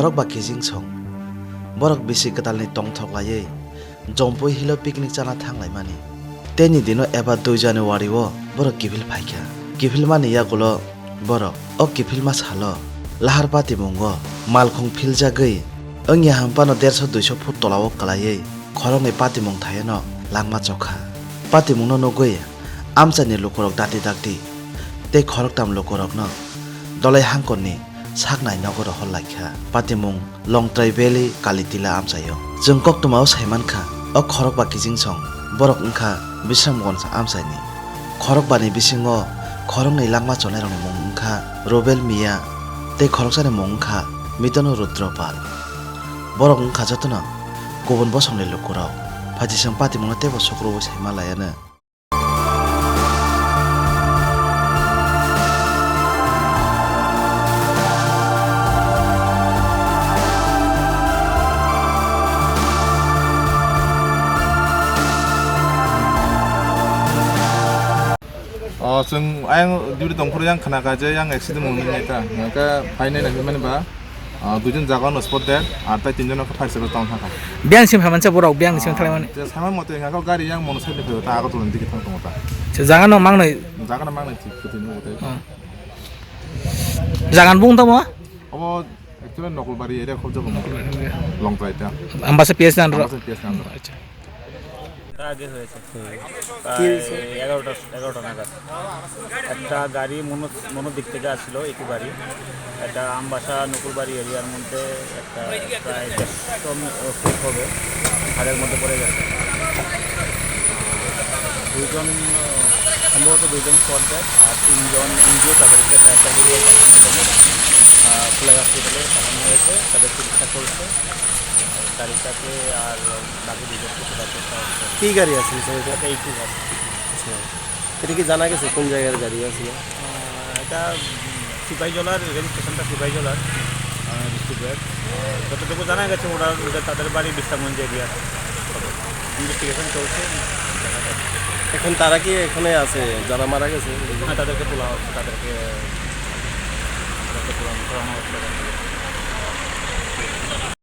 khorok ba kijing song borok bisi Kwtalni tongthoklaye jompoi hilo picnic chana thanglai mani teni dino eba 2 January o borok kifil phaikha kifil mani yagulo borok o kifil ma salo lahar pati mungo Malkhung Philjagwi ongya hampano 150-200 foot tolao kalaye Khoroknwi pati mung thayeno Langma Chokha pati mungno nogoi amchani lukorok dati dakti te khoroktam lukorokno dolai hangkoni saknai nogoro hollaikha patimung longtrai valley kalitila amchayo jeng koktumao saimankha o khorok ba kijing song borok ongkha bisramgonsa amchaini khorok bani bisingo Khoroknwi Langma chonai mung ongkha robel mia te khoroksani mung ongkha mitono rudropal borok ongkha jotono kubun bosongni lukorok phajisang patimungno tebo sokro saimalayana जों आं duty दंखर आं खोनागाजे आं accident मोनदों नेता नोंका final मानेबा दुजन जागानो spot date are ताइ तिनजन फाइसेबो town थाखा बेंसिम फामानसा बराव बेंसिम थालायमाने जे सामा मते गाखौ गारि आं मनो साइड फैयो ता आगो तुलन दिखे थांदोंता जागानो मांनै थिक खोथिनो मते जागान बुं दमो अब एक्चुअली नकलबारि एरिया खौ जगो लং ड्राइव आम्बासे पिएस नान अच्छा আগে হয়েছে প্রায় 11টা নাগাদ একটা গাড়ি মনোদিক থেকে আসছিল একটু গাড়ি একটা আমবাসা নকুলবাড়ি এরিয়ার মধ্যে একটা প্রায় 100 ফুট হবে হাড়ের মধ্যে পড়ে গেছে দুজন সম্ভবত দুজন স্পট ডেড আর 3 জন ইনজিও তাদেরকে খোলা হসপিটালে পাঠানো হয়েছে তাদের চিকিৎসা চলছে গাড়িটাকে আর বাকি দুজনকে কি গাড়ি আছে এটা একটু গাড়ি এটা কি জানা গেছে কোন জায়গার গাড়ি আছে এটা সিপাহীজলার রেজিস্ট্রেশনটা সিপাহীজলার ডিস্ট্রিক্টের যতটুকু জানা গেছে ওরা তাদের বাড়ি বিশ্রামগঞ্জ এরিয়া ইনভেস্টিগেশন চলছে এখন তারা কি এখানে আছে যারা মারা গেছে তাদেরকে তোলা হচ্ছে তাদেরকে তোলানো হচ্ছে